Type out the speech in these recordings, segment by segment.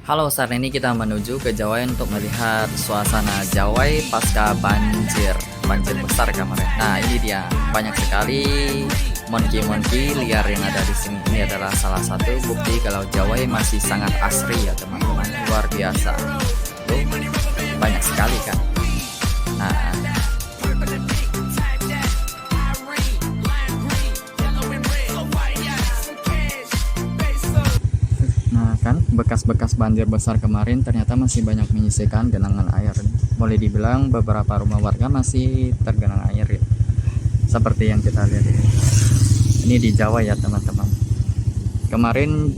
Halo, saat ini kita menuju ke Jawai untuk melihat suasana Jawai pasca banjir besar kemarin. Nah, ini dia, banyak sekali monkey-monkey liar yang ada di sini. Ini adalah salah satu bukti kalau Jawai masih sangat asri ya teman-teman, luar biasa. Tuh, banyak sekali kan. Nah, kan bekas-bekas banjir besar kemarin ternyata masih banyak menyisihkan genangan air. Boleh dibilang beberapa rumah warga masih tergenang air ya. Seperti yang kita lihat ini. Ini di Jawa ya teman-teman. Kemarin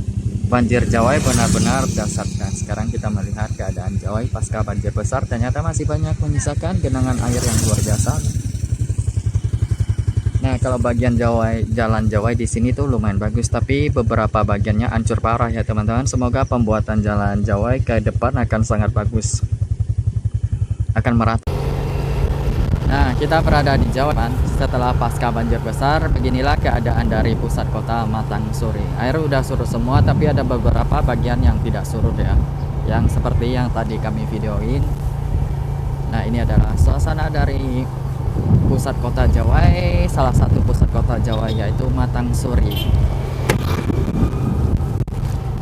banjir Jawa benar-benar dahsyat. Nah, sekarang kita melihat keadaan Jawa pasca banjir besar ternyata masih banyak menyisakan genangan air yang luar biasa. Nah, kalau bagian jalan Jawa di sini tuh lumayan bagus, tapi beberapa bagiannya hancur parah ya teman-teman. Semoga pembuatan jalan Jawa ke depan akan sangat bagus, akan merata. Nah, kita berada di Jawa setelah pasca banjir besar. Beginilah keadaan dari pusat kota Matang Suri. Air udah surut semua, tapi ada beberapa bagian yang tidak surut ya, yang seperti yang tadi kami videoin. Nah, ini adalah suasana dari pusat kota Jawa, salah satu pusat kota Jawa yaitu Matang Suri.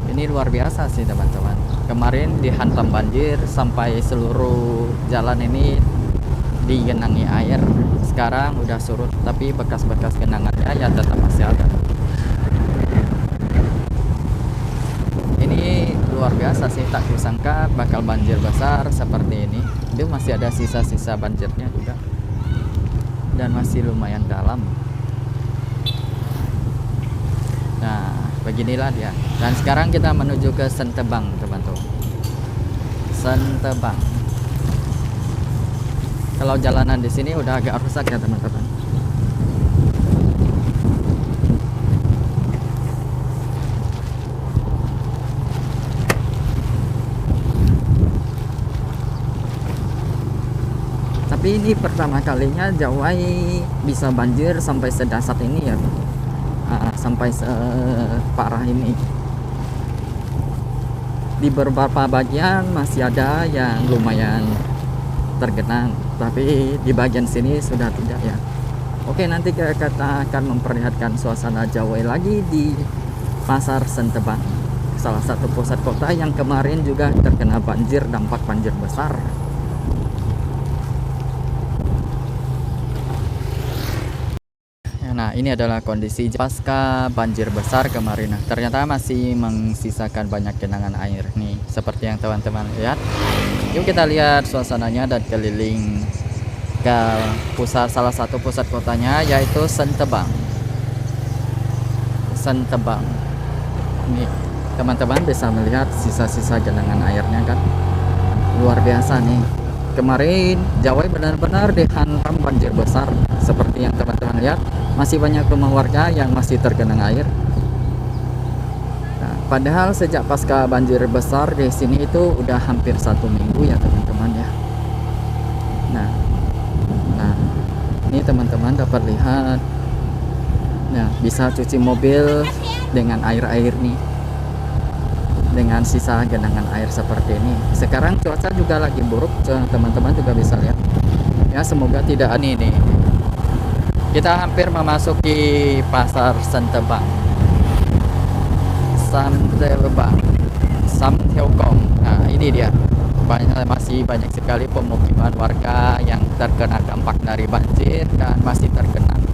Ini luar biasa sih teman-teman. Kemarin dihantam banjir sampai seluruh jalan ini digenangi air. Sekarang udah surut, tapi bekas-bekas genangannya ya tetap masih ada. Ini luar biasa sih, tak kusangka bakal banjir besar seperti ini. Itu masih ada sisa-sisa banjirnya juga, dan masih lumayan dalam. Nah, beginilah dia. Dan sekarang kita menuju ke Sentebang, teman-teman. Sentebang. Kalau jalanan di sini udah agak rusak ya, teman-teman. Tapi ini pertama kalinya Jawa bisa banjir sampai sedahsyat ini ya, sampai separah ini. Di beberapa bagian masih ada yang lumayan tergenang, tapi di bagian sini sudah tidak ya. Oke, nanti kita akan memperlihatkan suasana Jawa lagi di Pasar Sentebang, salah satu pusat kota yang kemarin juga terkena banjir, dampak banjir besar. Nah, ini adalah kondisi pasca banjir besar kemarin. Nah, ternyata masih mensisakan banyak genangan air nih, seperti yang teman-teman lihat. Yuk kita lihat suasananya dan keliling ke salah satu pusat kotanya, yaitu Sentebang. Sentebang. Nih, teman-teman bisa melihat sisa-sisa genangan airnya kan. Luar biasa nih. Kemarin Jawa benar-benar dihantam banjir besar, seperti yang teman-teman lihat. Masih banyak rumah warga yang masih tergenang air. Nah, padahal sejak pasca banjir besar di sini itu udah hampir 1 minggu ya teman-teman ya. Nah, ini teman-teman dapat lihat. Nah, bisa cuci mobil dengan air-air nih, dengan sisa genangan air seperti ini. Sekarang cuaca juga lagi buruk, teman-teman juga bisa lihat. Ya, semoga tidak aneh nih. Kita hampir memasuki pasar Sentebang. Sentebang, Samtiokong. Nah, ini dia. Masih banyak sekali pemukiman warga yang terkena dampak dari banjir dan masih tergenang.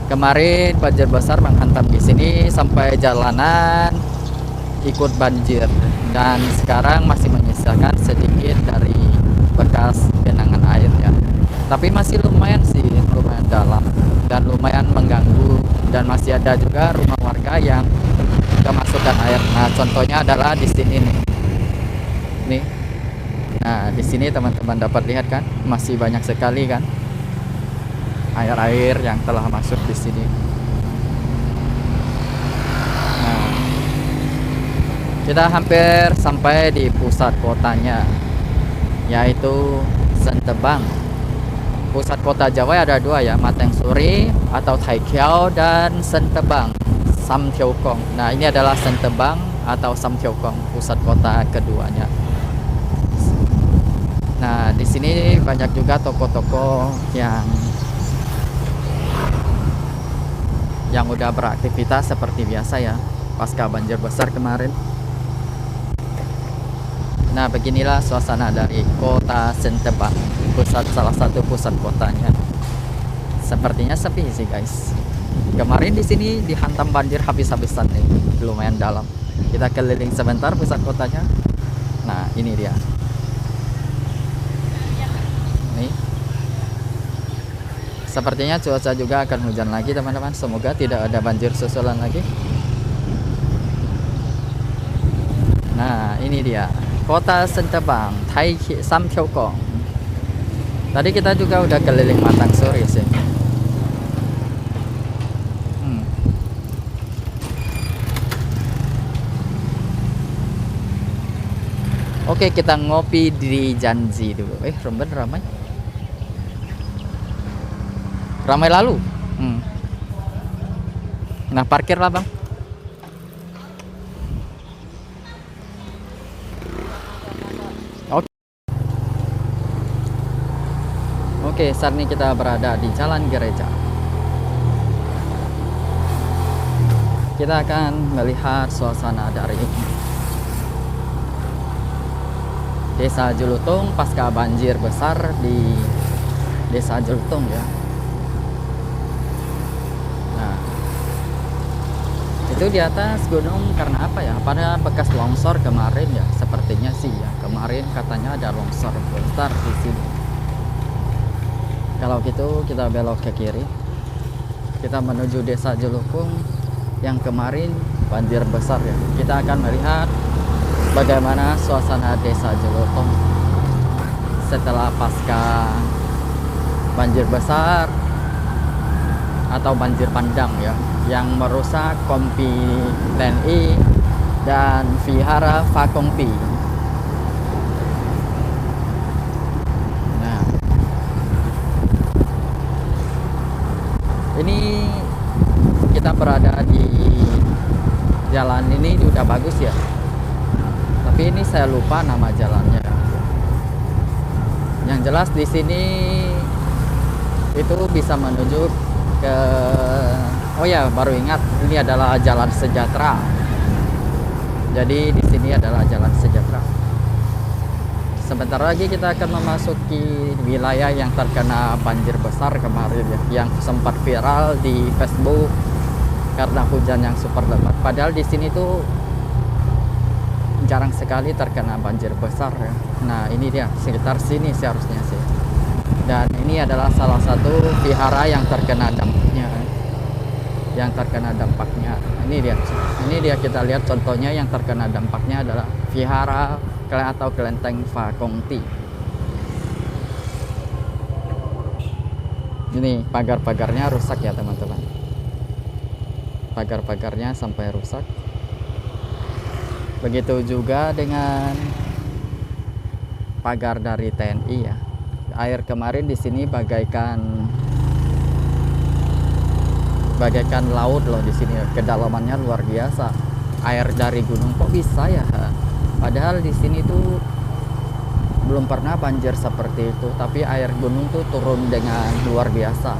Kemarin banjir besar menghantam di sini sampai jalanan ikut banjir, dan sekarang masih menyisakan sedikit dari bekas genangan air ya. Tapi masih lumayan sih, lumayan dalam dan lumayan mengganggu, dan masih ada juga rumah warga yang kemasukan air. Nah, contohnya adalah di sini nih. Nah, di sini teman-teman dapat lihat kan, masih banyak sekali kan air-air yang telah masuk di sini. Nah, kita hampir sampai di pusat kotanya, yaitu Sentebang. Pusat kota Jawa ada dua ya, Matang Suri atau Taikiau dan Sentebang, Samtiokong. Nah, ini adalah Sentebang atau Samtyeopong, pusat kota keduanya. Nah, di sini banyak juga toko-toko yang udah beraktivitas seperti biasa ya, pasca banjir besar kemarin. Nah, beginilah suasana dari kota Sentebang, salah satu pusat kotanya. Sepertinya sepi sih guys. Kemarin di sini dihantam banjir habis-habisan nih, lumayan dalam. Kita keliling sebentar pusat kotanya. Nah, ini dia. Nih. Sepertinya cuaca juga akan hujan lagi teman-teman. Semoga tidak ada banjir susulan lagi. Nah, ini dia. Kota Sentebang, Samtyeopong. Tadi kita juga udah keliling Matang Suri sih. Oke, kita ngopi di Janji dulu. Bener ramai. Ramai lalu. Nah, parkir lah bang. Oke, saat ini kita berada di Jalan Gereja. Kita akan melihat suasana dari Desa Jelutung pasca banjir besar di Desa Jelutung ya. Nah, itu di atas gunung karena apa ya? Pada bekas longsor kemarin ya, sepertinya sih ya. Kemarin katanya ada longsor besar di sini. Kalau gitu kita belok ke kiri. Kita menuju Desa Jelutung yang kemarin banjir besar ya. Kita akan melihat bagaimana suasana Desa Jelutung setelah pasca banjir besar atau banjir bandang ya, yang merusak kompi TNI dan Vihara Fakongti. Nah, ini kita berada di jalan ini udah bagus ya, tapi ini saya lupa nama jalannya. Yang jelas di sini itu bisa menuju ke, oh ya baru ingat, ini adalah Jalan Sejahtera. Jadi di sini adalah Jalan Sejahtera. Sebentar lagi kita akan memasuki wilayah yang terkena banjir besar kemarin ya, yang sempat viral di Facebook karena hujan yang super lebat. Padahal di sini tuh jarang sekali terkena banjir besar ya. Nah, ini dia sekitar sini seharusnya sih. Dan ini adalah salah satu vihara yang terkena dampaknya. Ini dia kita lihat contohnya yang terkena dampaknya adalah vihara atau kelenteng Fakongti. Ini pagar-pagarnya rusak ya teman-teman. Pagar-pagarnya sampai rusak. Begitu juga dengan pagar dari TNI ya. Air kemarin di sini bagaikan laut loh di sini. Kedalamannya luar biasa. Air dari gunung kok bisa ya? Padahal di sini tuh belum pernah banjir seperti itu, tapi air gunung tuh turun dengan luar biasa.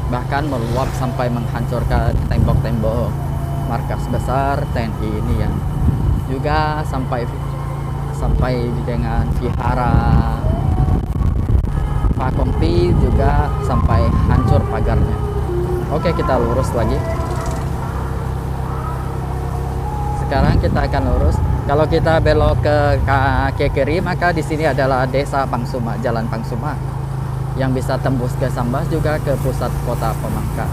Bahkan meluap sampai menghancurkan tembok-tembok markas besar TNI ini ya. Juga sampai dengan vihara Fakongti juga sampai hancur pagarnya. Oke, kita lurus lagi. Sekarang kita akan lurus. Kalau kita belok ke kiri, maka di sini adalah Desa Pangsuma, Jalan Pangsuma, yang bisa tembus ke Sambas juga ke pusat kota Pemangka.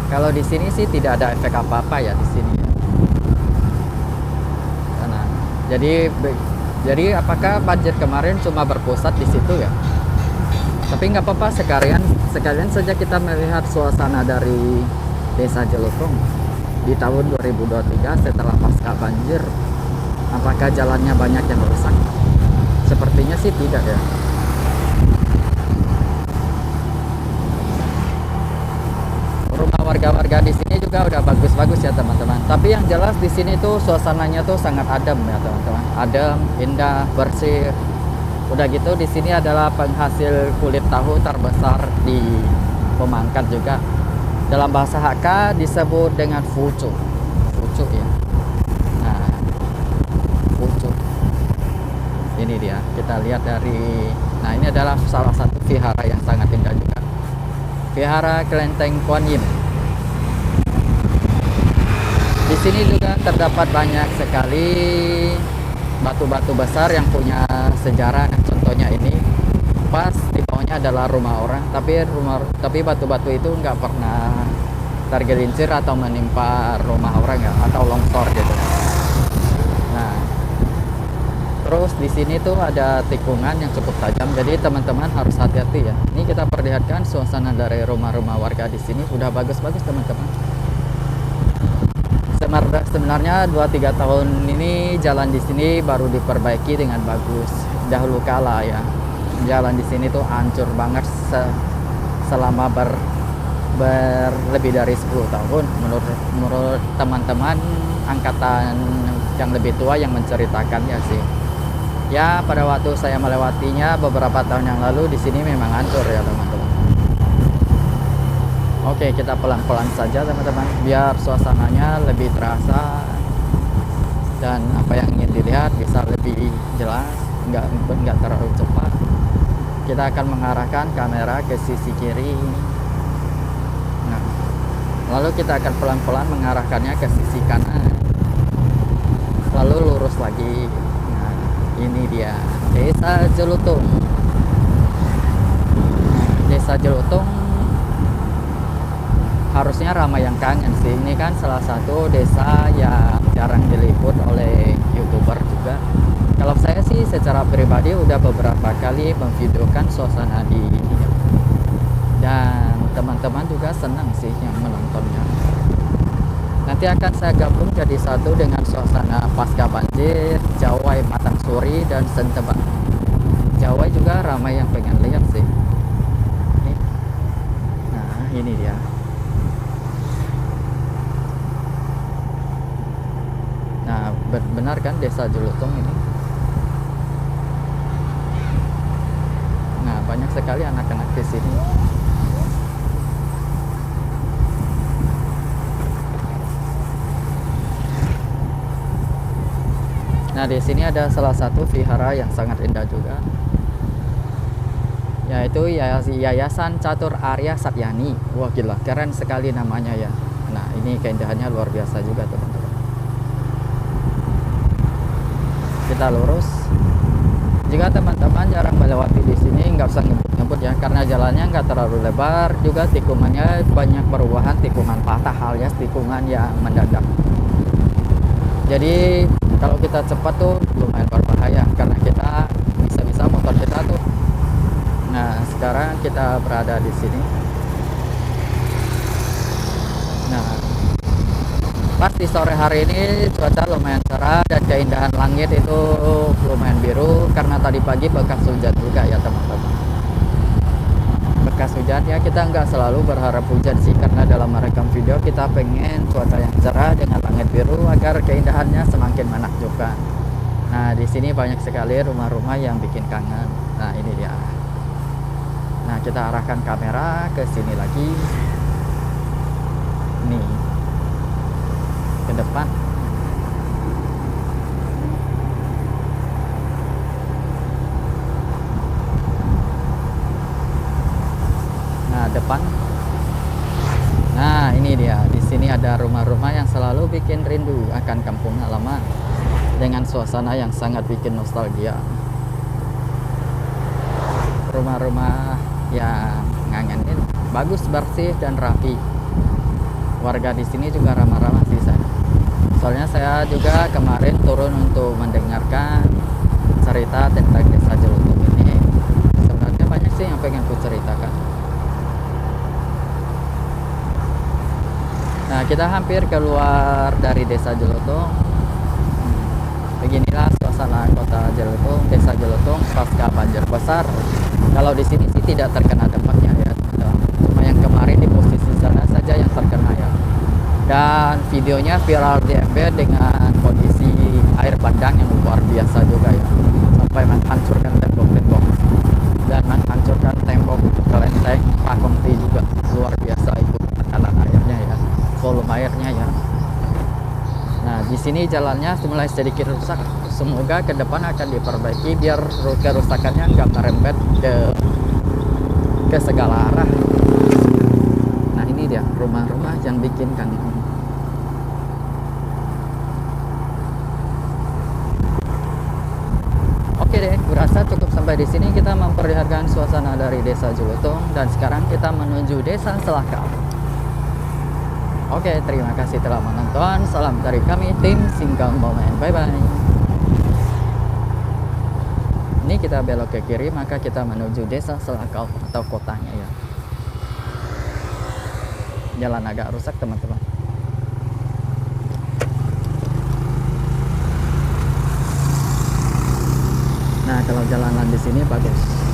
Kalau di sini sih tidak ada efek apa-apa ya di sini. Nah, jadi apakah banjir kemarin cuma berpusat di situ ya? Tapi nggak apa-apa, sekalian saja kita melihat suasana dari Desa Jelutung di tahun 2023 setelah pasca banjir. Apakah jalannya banyak yang rusak? Sepertinya sih tidak ya. Rumah warga-warga di sini juga udah bagus-bagus ya teman-teman. Tapi yang jelas di sini tuh suasananya tuh sangat adem ya teman-teman. Adem, indah, bersih. Udah gitu di sini adalah penghasil kulit tahu terbesar di Pemangkat juga. Dalam bahasa Hakka disebut dengan fucu. Fucu ya. Nah, fucu. Ini dia. Kita lihat dari. Nah, ini adalah salah satu vihara yang sangat indah juga. Vihara Kelenteng Kuan Yin. Di sini juga terdapat banyak sekali batu-batu besar yang punya sejarah. Nah, contohnya ini pas di bawahnya adalah rumah orang, tapi batu-batu itu nggak pernah tergelincir atau menimpa rumah orang ya, atau longsor gitu. Nah, terus di sini tuh ada tikungan yang cukup tajam, jadi teman-teman harus hati-hati ya. Ini kita perlihatkan suasana dari rumah-rumah warga di sini udah bagus-bagus teman-teman. Sebenarnya 2-3 tahun ini jalan di sini baru diperbaiki dengan bagus. Dahulu kala ya, jalan di sini tuh hancur banget selama lebih dari 10 tahun menurut teman-teman angkatan yang lebih tua yang menceritakannya sih. Ya, pada waktu saya melewatinya beberapa tahun yang lalu di sini memang hancur ya teman-teman. Oke, kita pelan-pelan saja teman-teman biar suasananya lebih terasa dan apa yang ingin dilihat bisa lebih jelas, nggak terlalu cepat. Kita akan mengarahkan kamera ke sisi kiri. Nah, lalu kita akan pelan-pelan mengarahkannya ke sisi kanan. Lalu lurus lagi. Nah, ini dia Desa Jelutung. Desa Jelutung harusnya ramai yang kangen sih. Ini kan salah satu desa yang jarang diliput oleh YouTuber juga. Kalau saya sih secara pribadi udah beberapa kali memvideokan suasana di ini, dan teman-teman juga senang sih yang menontonnya. Nanti akan saya gabung jadi satu dengan suasana pasca banjir, Jawai Matang Suri, dan Sentebak. Jawai juga ramai yang pengen lihat sih. Nah, ini dia. Nah, benar kan Desa Jelutung ini? Nah, banyak sekali anak-anak di sini. Nah, di sini ada salah satu vihara yang sangat indah juga, yaitu Yayasan Catur Arya Satyani. Wah, gila, keren sekali namanya ya. Nah, ini keindahannya luar biasa juga teman-teman. Kita lurus. Jika teman-teman jarang melewati di sini, nggak usah ngebut-ngebut ya, karena jalannya nggak terlalu lebar, juga tikungannya banyak perubahan, tikungan patah alias tikungan yang mendadak. Jadi kalau kita cepat tuh lumayan berbahaya, karena kita bisa motor kita tuh. Nah, sekarang kita berada di sini. Nah, pas di sore hari ini cuaca lumayan cerah dan keindahan langit itu lumayan biru, karena tadi pagi bekas hujan juga ya teman-teman. Bekas hujan ya, kita nggak selalu berharap hujan sih, karena dalam merekam video kita pengen cuaca yang cerah dengan langit biru agar keindahannya semakin menakjubkan. Nah, di sini banyak sekali rumah-rumah yang bikin kangen. Nah, ini dia. Nah, kita arahkan kamera ke sini lagi. Nih, ke depan. Nah, depan. Nah, ini dia. Di sini ada rumah-rumah yang selalu bikin rindu akan kampung halaman dengan suasana yang sangat bikin nostalgia. Rumah-rumah yang ngangenin, bagus, bersih dan rapi. Warga di sini juga ramah-ramah sih saya. Soalnya saya juga kemarin turun untuk mendengarkan cerita tentang Desa Jelutung ini. Sebenarnya banyak sih yang pengen ku ceritakan. Nah, kita hampir keluar dari Desa Jelutung. Beginilah suasana kota Jelutung, Desa Jelutung pasca banjir besar. Kalau di sini sih tidak terkena dampaknya ya. Cuma yang kemarin di posisi sana saja yang terkena dan videonya viral di FB dengan kondisi air bandang yang luar biasa juga ya, sampai menghancurkan tembok-tembok dan menghancurkan tembok kelenteng Pakomti juga. Luar biasa itu tekanan airnya ya, volume airnya ya. Nah, di sini jalannya mulai sedikit rusak. Semoga ke depan akan diperbaiki biar kerusakannya nggak merembet ke segala arah. Nah, ini dia rumah-rumah yang bikin kan. Oke deh, kurasa cukup sampai di sini kita memperlihatkan suasana dari Desa Julutung, dan sekarang kita menuju Desa Selakau. Oke, terima kasih telah menonton. Salam dari kami tim Singkong Momen. Bye bye. Ini kita belok ke kiri, maka kita menuju Desa Selakau atau kotanya ya. Jalan agak rusak teman-teman. Nah, kalau jalanan di sini bagus.